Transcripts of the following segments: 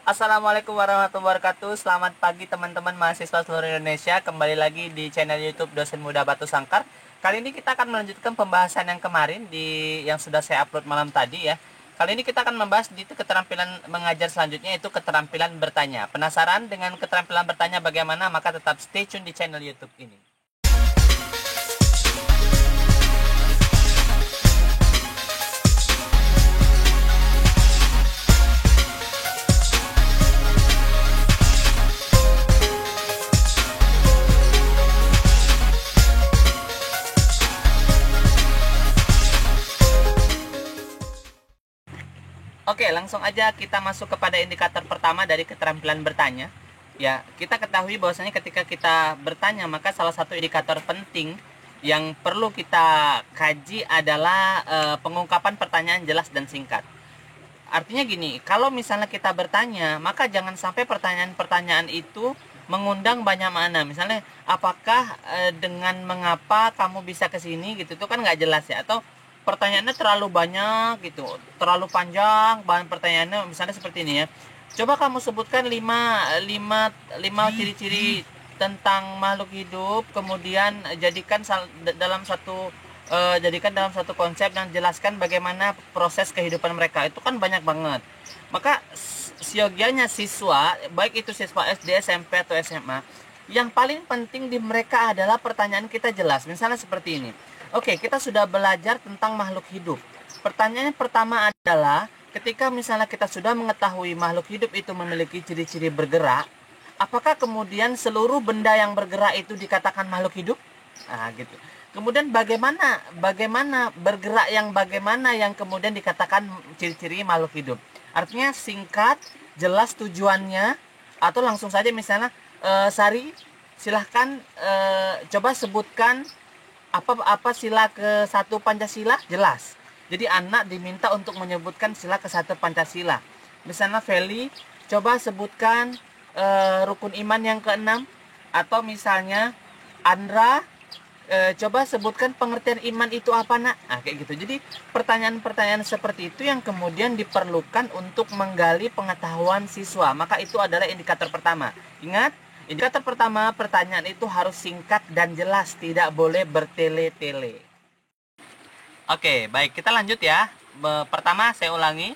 Assalamualaikum warahmatullahi wabarakatuh. Selamat pagi teman-teman mahasiswa seluruh Indonesia. Kembali lagi di channel YouTube Dosen Muda Batu Sangkar. Kali ini kita akan melanjutkan pembahasan yang kemarin yang sudah saya upload malam tadi ya. Kali ini kita akan membahas di keterampilan mengajar selanjutnya, yaitu keterampilan bertanya. Penasaran dengan keterampilan bertanya bagaimana? Maka tetap stay tune di channel YouTube ini. Oke, langsung aja kita masuk kepada indikator pertama dari keterampilan bertanya. Ya, kita ketahui bahwasanya ketika kita bertanya, maka salah satu indikator penting yang perlu kita kaji adalah pengungkapan pertanyaan jelas dan singkat. Artinya gini, kalau misalnya kita bertanya, maka jangan sampai pertanyaan-pertanyaan itu mengundang banyak makna. Misalnya, apakah dengan mengapa kamu bisa ke sini gitu, itu kan nggak jelas ya. Atau pertanyaannya terlalu banyak gitu, terlalu panjang bahan pertanyaannya, misalnya seperti ini ya. Coba kamu sebutkan 5 ciri-ciri tentang makhluk hidup, kemudian jadikan dalam satu konsep dan jelaskan bagaimana proses kehidupan mereka. Itu kan banyak banget. Maka siogianya siswa, baik itu siswa SD, SMP atau SMA, yang paling penting di mereka adalah pertanyaan kita jelas. Misalnya seperti ini. Oke, kita sudah belajar tentang makhluk hidup. Pertanyaan pertama adalah, ketika misalnya kita sudah mengetahui makhluk hidup itu memiliki ciri-ciri bergerak, apakah kemudian seluruh benda yang bergerak itu dikatakan makhluk hidup? Nah, gitu. Kemudian bagaimana bergerak bagaimana yang kemudian dikatakan ciri-ciri makhluk hidup? Artinya singkat, jelas tujuannya, atau langsung saja misalnya, Sari, silahkan coba sebutkan apa sila ke-1 Pancasila? Jelas. Jadi anak diminta untuk menyebutkan sila ke-1 Pancasila. Misalnya Feli, coba sebutkan rukun iman yang ke-6. Atau misalnya Andra, coba sebutkan pengertian iman itu apa, nak? Nah, kayak gitu. Jadi pertanyaan-pertanyaan seperti itu yang kemudian diperlukan untuk menggali pengetahuan siswa. Maka itu adalah indikator pertama. Ingat, indikator pertama, pertanyaan itu harus singkat dan jelas, tidak boleh bertele-tele. Oke, baik, kita lanjut ya. Pertama, saya ulangi.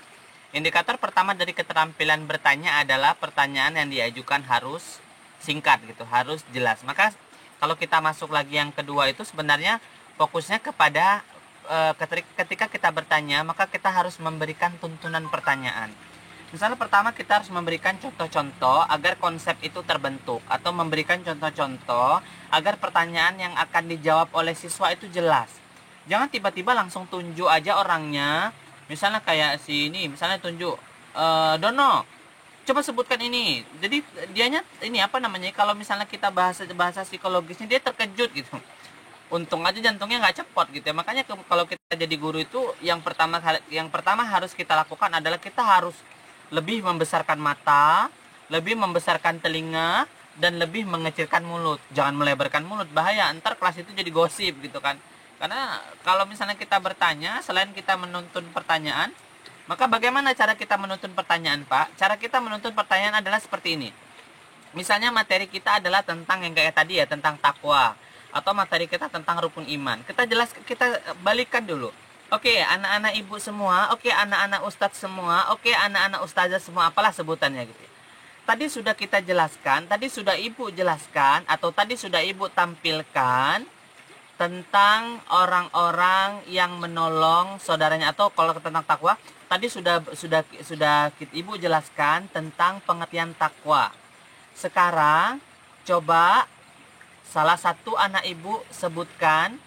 Indikator pertama dari keterampilan bertanya adalah pertanyaan yang diajukan harus singkat gitu, harus jelas. Maka kalau kita masuk lagi yang kedua itu sebenarnya fokusnya kepada ketika kita bertanya, maka kita harus memberikan tuntunan pertanyaan. Misalnya pertama kita harus memberikan contoh-contoh agar konsep itu terbentuk, atau memberikan contoh-contoh agar pertanyaan yang akan dijawab oleh siswa itu jelas. Jangan tiba-tiba langsung tunjuk aja orangnya. Misalnya kayak si ini, misalnya tunjuk Dono, coba sebutkan ini. Jadi dianya ini apa namanya? Kalau misalnya kita bahasa psikologisnya, dia terkejut gitu. Untung aja jantungnya nggak cepot gitu ya. Makanya kalau kita jadi guru itu yang pertama harus kita lakukan adalah kita harus lebih membesarkan mata, lebih membesarkan telinga, dan lebih mengecilkan mulut. Jangan melebarkan mulut, bahaya. Ntar kelas itu jadi gosip gitu kan. Karena kalau misalnya kita bertanya, selain kita menuntun pertanyaan, maka bagaimana cara kita menuntun pertanyaan, Pak? Cara kita menuntun pertanyaan adalah seperti ini. Misalnya materi kita adalah tentang yang kayak tadi ya, tentang takwa. Atau materi kita tentang rukun iman. Kita balikan dulu. Oke, anak-anak ibu semua, oke, anak-anak ustadz semua, oke, anak-anak ustazah semua, apalah sebutannya gitu. Tadi sudah kita jelaskan, tadi sudah ibu jelaskan, atau tadi sudah ibu tampilkan tentang orang-orang yang menolong saudaranya, atau kalau tentang takwa, tadi sudah ibu jelaskan tentang pengertian takwa. Sekarang coba salah satu anak ibu sebutkan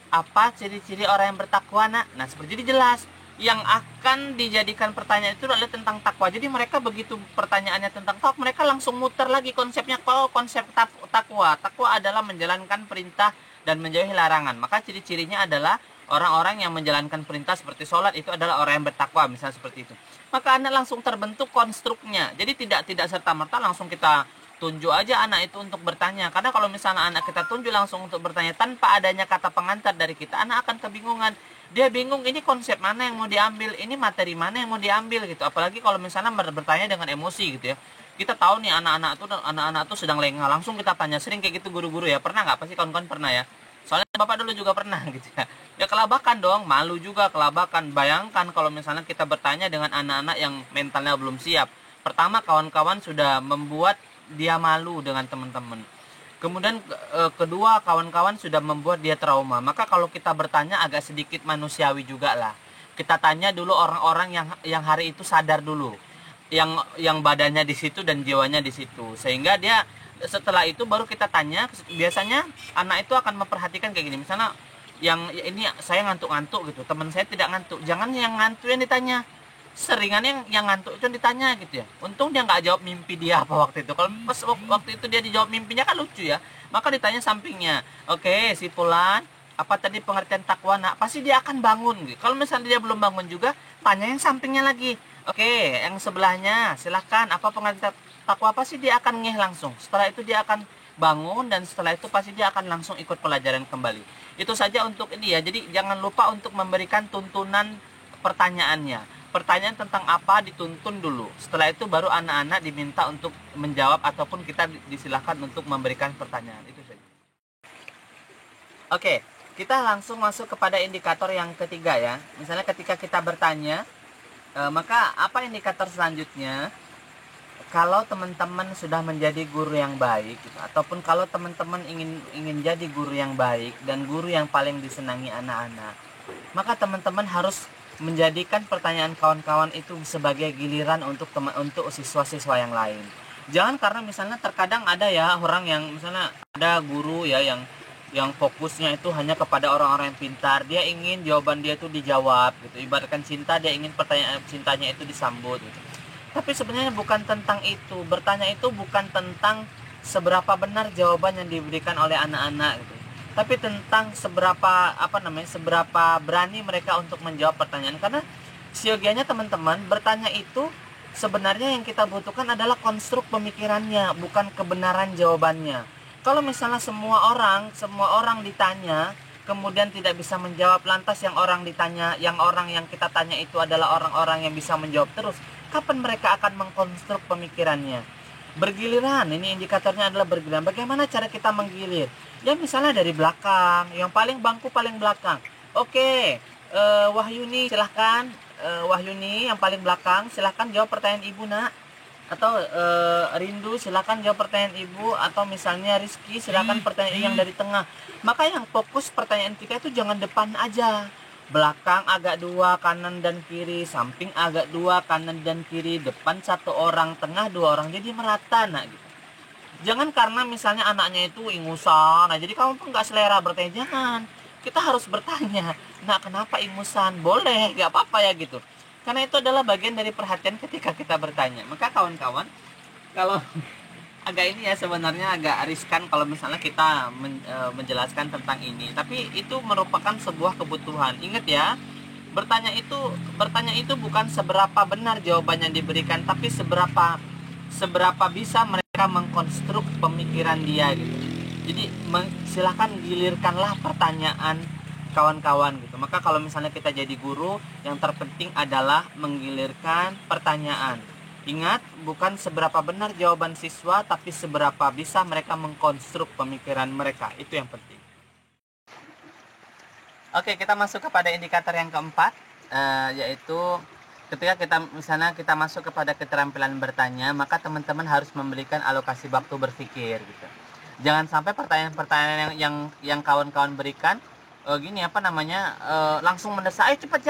apa ciri-ciri orang yang bertakwa, nak? Nah, seperti ini jelas. Yang akan dijadikan pertanyaan itu adalah tentang takwa. Jadi mereka begitu pertanyaannya tentang takwa, mereka langsung muter lagi konsepnya. Oh, konsep takwa. Takwa adalah menjalankan perintah dan menjauhi larangan. Maka ciri-cirinya adalah orang-orang yang menjalankan perintah seperti sholat itu adalah orang yang bertakwa, misalnya seperti itu. Maka anak langsung terbentuk konstruknya. Jadi tidak serta-merta langsung kita tunjuk aja anak itu untuk bertanya. Karena kalau misalnya anak kita tunjuk langsung untuk bertanya tanpa adanya kata pengantar dari kita, anak akan kebingungan. dia bingung ini konsep mana yang mau diambil, ini materi mana yang mau diambil gitu. Apalagi kalau misalnya bertanya dengan emosi gitu ya. Kita tahu nih anak-anak tuh sedang lengah, langsung kita tanya. Sering kayak gitu guru-guru ya. Pernah nggak? Pasti kawan-kawan pernah ya. Soalnya Bapak dulu juga pernah gitu ya. Ya kelabakan dong, malu juga kelabakan. Bayangkan kalau misalnya kita bertanya dengan anak-anak yang mentalnya belum siap. Pertama, kawan-kawan sudah membuat dia malu dengan teman-teman. Kemudian kedua, kawan-kawan sudah membuat dia trauma. Maka kalau kita bertanya agak sedikit manusiawi juga lah. Kita tanya dulu orang-orang yang hari itu sadar dulu, yang badannya di situ dan jiwanya di situ. Sehingga dia setelah itu baru kita tanya. Biasanya anak itu akan memperhatikan kayak gini. Misalnya yang ini saya ngantuk-ngantuk gitu, teman saya tidak ngantuk. Jangan yang ngantuk yang ditanya, seringan yang ngantuk itu ditanya gitu ya. Untung dia nggak jawab mimpi dia apa waktu itu. Kalau pas waktu itu dia dijawab mimpinya kan lucu ya. Maka ditanya sampingnya, oke si Fulan, apa tadi pengertian takwa? Nah pasti dia akan bangun gitu. Kalau misalnya dia belum bangun juga, tanya yang sampingnya lagi. Oke, yang sebelahnya silahkan, apa pengertian takwa? Pasti dia akan ngeh langsung. Setelah itu dia akan bangun, dan setelah itu pasti dia akan langsung ikut pelajaran kembali. Itu saja untuk ini ya. Jadi jangan lupa untuk memberikan tuntunan pertanyaannya. Pertanyaan tentang apa dituntun dulu. Setelah itu baru anak-anak diminta untuk menjawab, ataupun kita disilahkan untuk memberikan pertanyaan. Itu saja. Oke, kita langsung masuk kepada indikator yang ketiga ya. Misalnya ketika kita bertanya, maka apa indikator selanjutnya? Kalau teman-teman sudah menjadi guru yang baik gitu, ataupun kalau teman-teman ingin jadi guru yang baik dan guru yang paling disenangi anak-anak, maka teman-teman harus menjadikan pertanyaan kawan-kawan itu sebagai giliran untuk siswa-siswa yang lain. Jangan karena misalnya terkadang ada ya orang yang misalnya ada guru ya yang fokusnya itu hanya kepada orang-orang yang pintar. Dia ingin jawaban dia itu dijawab gitu. Ibaratkan cinta, dia ingin pertanyaan cintanya itu disambut gitu. Tapi sebenarnya bukan tentang itu. Bertanya itu bukan tentang seberapa benar jawaban yang diberikan oleh anak-anak gitu, tapi tentang seberapa berani mereka untuk menjawab pertanyaan. Karena siogianya teman-teman, bertanya itu sebenarnya yang kita butuhkan adalah konstruk pemikirannya, bukan kebenaran jawabannya. Kalau misalnya semua orang ditanya kemudian tidak bisa menjawab, lantas yang orang yang kita tanya itu adalah orang-orang yang bisa menjawab terus, kapan mereka akan mengkonstruk pemikirannya? Bergiliran, ini indikatornya adalah bergiliran. Bagaimana cara kita menggilir? Ya misalnya dari belakang, yang bangku paling belakang. Oke, Wahyuni silahkan, Wahyuni yang paling belakang silahkan jawab pertanyaan ibu nak. Atau Rindu silahkan jawab pertanyaan ibu. Atau misalnya Rizky silahkan pertanyaan yang dari tengah. Maka yang fokus pertanyaan kita itu jangan depan aja, belakang agak dua, kanan dan kiri, samping agak dua, kanan dan kiri, depan satu orang, tengah dua orang, jadi merata nak gitu. Jangan karena misalnya anaknya itu ingusan, nah jadi kamu pun nggak selera bertanya. Jangan, kita harus bertanya, nah kenapa ingusan? Boleh, nggak apa-apa ya gitu. Karena itu adalah bagian dari perhatian ketika kita bertanya. Maka kawan-kawan, kalau agak ini ya, sebenarnya agak riskan kalau misalnya kita menjelaskan tentang ini, tapi itu merupakan sebuah kebutuhan. Ingat ya, bertanya itu bukan seberapa benar jawaban yang diberikan, tapi seberapa bisa mereka mengkonstruk pemikiran dia gitu. Jadi silahkan gilirkanlah pertanyaan kawan-kawan gitu. Maka kalau misalnya kita jadi guru, yang terpenting adalah menggilirkan pertanyaan. Ingat, bukan seberapa benar jawaban siswa, tapi seberapa bisa mereka mengkonstruk pemikiran mereka. Itu yang penting. Oke, kita masuk kepada indikator yang keempat, yaitu ketika kita masuk kepada keterampilan bertanya, maka teman-teman harus memberikan alokasi waktu berpikir gitu. Jangan sampai pertanyaan yang kawan-kawan berikan langsung mendesak, ayo cepat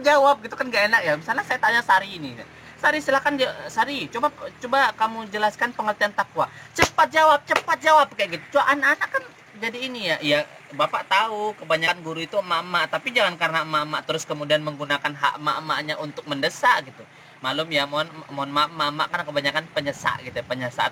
jawab gitu kan, gak enak ya. Misalnya saya tanya Sari ini, Sari silakan, Sari coba kamu jelaskan pengertian takwa. Cepat jawab kayak gitu. Anak-anak kan jadi ini ya Bapak tahu kebanyakan guru itu emak-emak, tapi jangan karena emak-emak terus kemudian menggunakan hak emak-emaknya untuk mendesak gitu. Malum ya, mohon maaf, emak-emak kan kebanyakan penyesak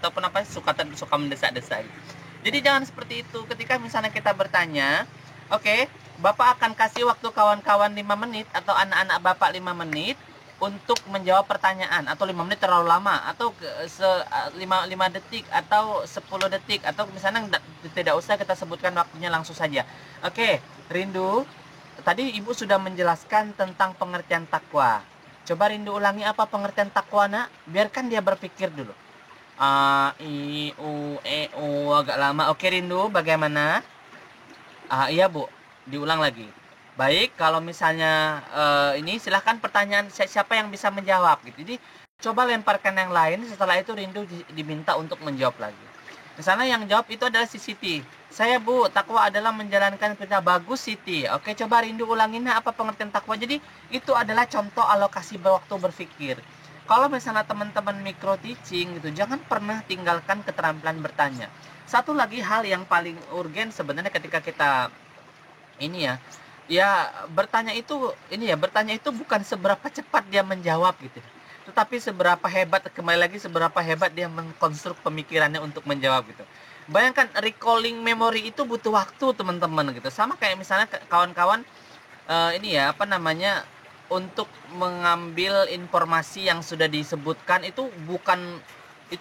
ataupun suka mendesak-desak gitu. Jadi jangan seperti itu. Ketika misalnya kita bertanya, oke, Bapak akan kasih waktu kawan-kawan 5 menit atau anak-anak Bapak 5 menit untuk menjawab pertanyaan, atau 5 menit terlalu lama, atau 5 detik atau 10 detik, atau misalnya tidak usah kita sebutkan waktunya, langsung saja. Oke, Rindu, tadi Ibu sudah menjelaskan tentang pengertian takwa. Coba Rindu ulangi apa pengertian takwa, Nak? Biarkan dia berpikir dulu. A, I, U, E, U, agak lama. Oke Rindu, bagaimana? Iya Bu, diulang lagi. Baik, kalau misalnya ini silahkan pertanyaan siapa yang bisa menjawab gitu. Jadi coba lemparkan yang lain, setelah itu Rindu diminta untuk menjawab lagi. Misalnya yang jawab itu adalah si Siti. Saya Bu, takwa adalah menjalankan perintah. Bagus Siti. Oke, coba Rindu ulangin apa pengertian takwa. Jadi itu adalah contoh alokasi waktu berpikir. Kalau misalnya teman-teman micro teaching gitu, jangan pernah tinggalkan keterampilan bertanya. Satu lagi hal yang paling urgen sebenarnya ketika kita ini bertanya itu bukan seberapa cepat dia menjawab gitu, tetapi kembali lagi seberapa hebat dia mengkonstruk pemikirannya untuk menjawab gitu. Bayangkan recalling memory itu butuh waktu teman-teman gitu, sama kayak misalnya kawan-kawan untuk mengambil informasi yang sudah disebutkan itu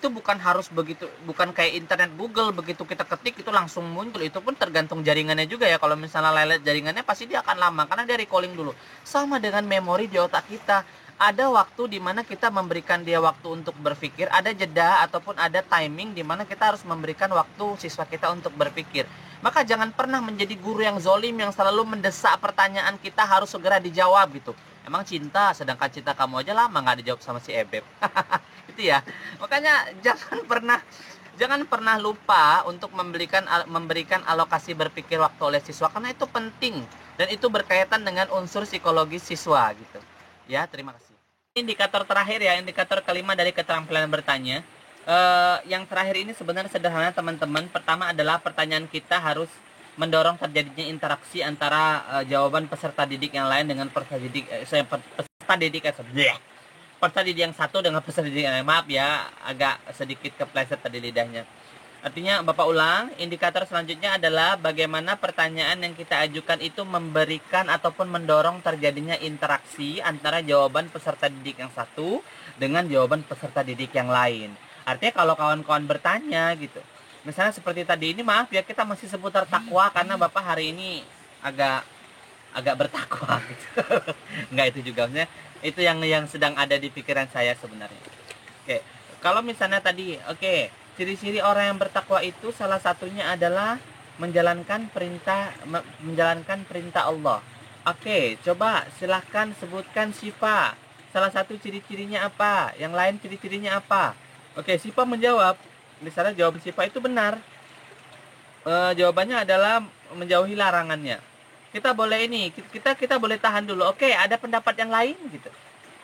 bukan harus begitu, bukan kayak internet Google begitu kita ketik itu langsung muncul. Itu pun tergantung jaringannya juga ya. Kalau misalnya lelet jaringannya pasti dia akan lama karena dia recalling dulu. Sama dengan memori di otak kita. Ada waktu di mana kita memberikan dia waktu untuk berpikir, ada jeda ataupun ada timing di mana kita harus memberikan waktu siswa kita untuk berpikir. Maka jangan pernah menjadi guru yang zolim yang selalu mendesak pertanyaan kita harus segera dijawab gitu. Emang cinta, sedangkan cinta kamu aja lama nggak dijawab sama si Ebeb. Itu ya. Makanya jangan pernah lupa untuk memberikan alokasi berpikir waktu oleh siswa, karena itu penting dan itu berkaitan dengan unsur psikologis siswa gitu. Ya, terima kasih. Indikator terakhir ya, indikator kelima dari keterampilan bertanya. Yang terakhir ini sebenarnya sederhana teman-teman. Pertama adalah pertanyaan kita harus mendorong terjadinya interaksi antara jawaban peserta didik yang lain dengan peserta didik yang satu dengan peserta didik yang lain. Maaf ya, agak sedikit kepleset tadi lidahnya. Artinya Bapak ulang, indikator selanjutnya adalah bagaimana pertanyaan yang kita ajukan itu memberikan ataupun mendorong terjadinya interaksi antara jawaban peserta didik yang satu dengan jawaban peserta didik yang lain. Artinya kalau kawan-kawan bertanya gitu, misalnya seperti tadi ini, maaf ya kita masih seputar takwa karena Bapak hari ini agak bertakwa gitu. Enggak, itu juga maksudnya itu yang sedang ada di pikiran saya sebenarnya. Oke, kalau misalnya tadi, ciri-ciri orang yang bertakwa itu salah satunya adalah menjalankan perintah Allah. Oke, coba silahkan sebutkan Sifa. Salah satu ciri-cirinya apa? Yang lain ciri-cirinya apa? Oke, Sifa menjawab. Misalnya jawaban Sifa itu benar. Jawabannya adalah menjauhi larangannya. Kita boleh kita boleh tahan dulu. Oke, ada pendapat yang lain gitu.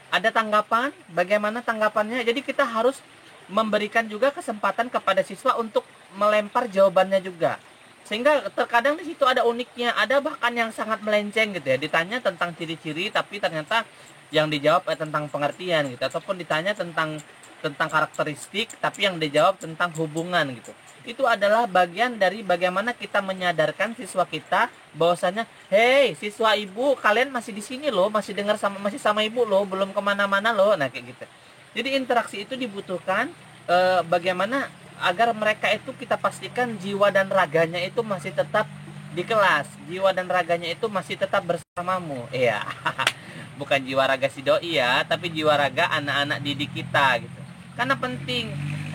Ada tanggapan? Bagaimana tanggapannya? Jadi kita harus memberikan juga kesempatan kepada siswa untuk melempar jawabannya juga. Sehingga terkadang di situ ada uniknya, ada bahkan yang sangat melenceng gitu ya. Ditanya tentang ciri-ciri tapi ternyata yang dijawab tentang pengertian gitu, ataupun ditanya tentang karakteristik tapi yang dijawab tentang hubungan gitu. Itu adalah bagian dari bagaimana kita menyadarkan siswa kita bahwasanya, hey siswa ibu, kalian masih di sini loh, masih sama ibu loh, belum kemana-mana loh. Nah kayak gitu. Jadi interaksi itu dibutuhkan bagaimana agar mereka itu kita pastikan jiwa dan raganya itu masih tetap di kelas, jiwa dan raganya itu masih tetap bersamamu. Iya. Bukan jiwa raga si doi ya, tapi jiwa raga anak-anak didik kita gitu. Karena penting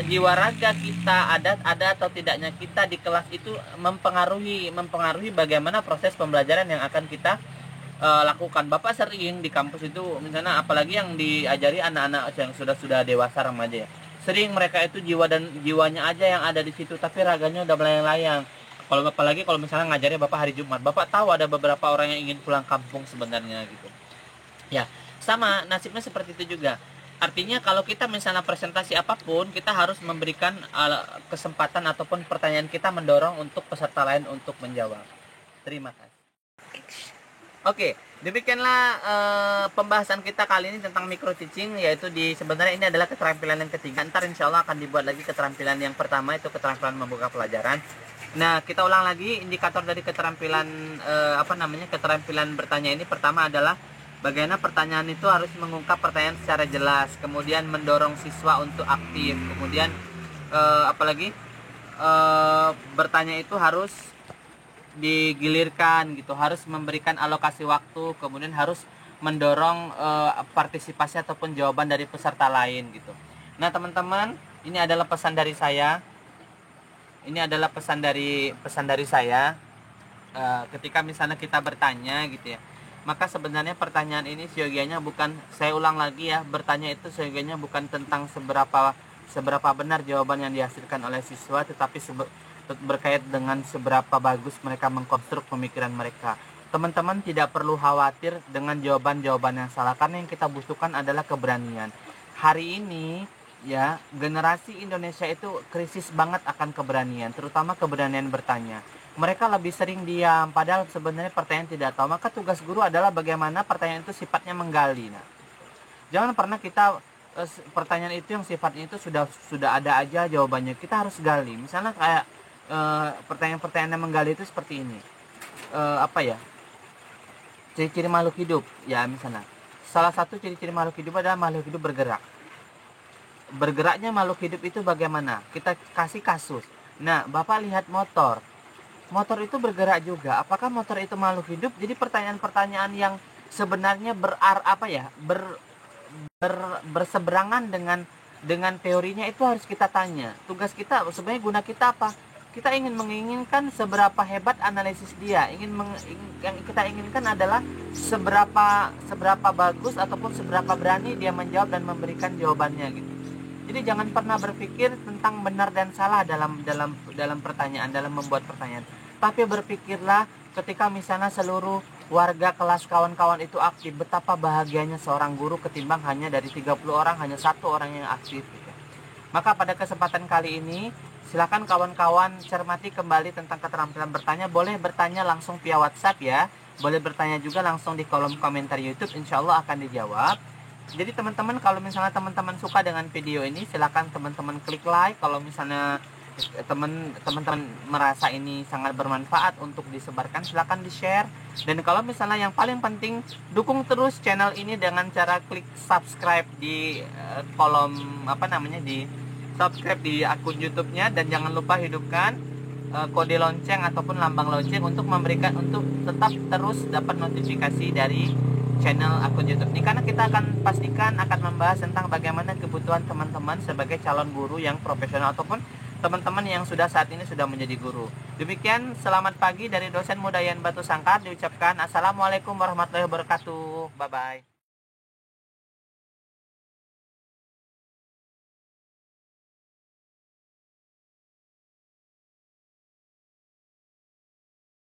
jiwa raga kita ada atau tidaknya kita di kelas itu mempengaruhi bagaimana proses pembelajaran yang akan kita lakukan. Bapak sering di kampus itu misalnya, apalagi yang diajari anak-anak yang sudah dewasa remaja ya, sering mereka itu jiwanya aja yang ada di situ tapi raganya udah melayang-layang. Apalagi kalau misalnya ngajarnya Bapak hari Jumat, Bapak tahu ada beberapa orang yang ingin pulang kampung sebenarnya gitu ya. Sama nasibnya seperti itu juga. Artinya kalau kita misalnya presentasi apapun, kita harus memberikan kesempatan ataupun pertanyaan kita mendorong untuk peserta lain untuk menjawab. Terima kasih. Oke, demikianlah pembahasan kita kali ini tentang micro teaching, yaitu sebenarnya ini adalah keterampilan yang ketiga. Ntar insya Allah akan dibuat lagi keterampilan yang pertama, itu keterampilan membuka pelajaran. Nah, kita ulang lagi indikator dari keterampilan keterampilan bertanya ini. Pertama adalah bagaimana pertanyaan itu harus mengungkap pertanyaan secara jelas, kemudian mendorong siswa untuk aktif, kemudian bertanya itu harus digilirkan gitu, harus memberikan alokasi waktu, kemudian harus mendorong partisipasi ataupun jawaban dari peserta lain gitu. Nah teman-teman, ini adalah pesan dari saya. Ini adalah pesan dari saya. Ketika misalnya kita bertanya gitu ya, maka sebenarnya pertanyaan ini siogianya bukan, saya ulang lagi ya, bertanya itu siogianya bukan tentang seberapa benar jawaban yang dihasilkan oleh siswa, tetapi berkait dengan seberapa bagus mereka mengkonstruk pemikiran mereka. Teman-teman tidak perlu khawatir dengan jawaban-jawaban yang salah, karena yang kita butuhkan adalah keberanian. Hari ini ya, generasi Indonesia itu krisis banget akan keberanian, terutama keberanian bertanya. Mereka lebih sering diam, padahal sebenarnya pertanyaan tidak tahu. Maka tugas guru adalah bagaimana pertanyaan itu sifatnya menggali. Nah, jangan pernah kita pertanyaan itu yang sifatnya itu sudah ada aja jawabannya. Kita harus gali. Misalnya kayak pertanyaan-pertanyaan yang menggali itu seperti ini. Apa ya? Ciri-ciri makhluk hidup. Ya, misalnya. Salah satu ciri-ciri makhluk hidup adalah makhluk hidup bergerak. Bergeraknya makhluk hidup itu bagaimana? Kita kasih kasus. Nah, Bapak lihat motor. Motor itu bergerak juga. Apakah motor itu makhluk hidup? Jadi pertanyaan-pertanyaan yang sebenarnya berseberangan dengan teorinya itu harus kita tanya. Tugas kita sebenarnya, guna kita apa? Kita menginginkan seberapa hebat analisis dia. Yang kita inginkan adalah seberapa bagus ataupun seberapa berani dia menjawab dan memberikan jawabannya gitu. Jadi jangan pernah berpikir tentang benar dan salah dalam pertanyaan, dalam membuat pertanyaan. Tapi berpikirlah ketika misalnya seluruh warga kelas kawan-kawan itu aktif, betapa bahagianya seorang guru ketimbang hanya dari 30 orang hanya satu orang yang aktif gitu. Maka pada kesempatan kali ini silakan kawan-kawan cermati kembali tentang keterampilan bertanya. Boleh bertanya langsung via WhatsApp ya. Boleh bertanya juga langsung di kolom komentar YouTube, insya Allah akan dijawab. Jadi teman-teman, kalau misalnya teman-teman suka dengan video ini, silakan teman-teman klik like. Kalau misalnya teman-teman merasa ini sangat bermanfaat untuk disebarkan, silakan di-share. Dan kalau misalnya yang paling penting, dukung terus channel ini dengan cara klik subscribe di subscribe di akun YouTube-nya, dan jangan lupa hidupkan kode lonceng ataupun lambang lonceng untuk tetap terus dapat notifikasi dari channel akun YouTube ini, karena kita akan membahas tentang bagaimana kebutuhan teman-teman sebagai calon guru yang profesional ataupun teman-teman yang saat ini sudah menjadi guru. Demikian, selamat pagi dari dosen muda Yan Batu Sangkar, diucapkan assalamualaikum warahmatullahi wabarakatuh. Bye bye.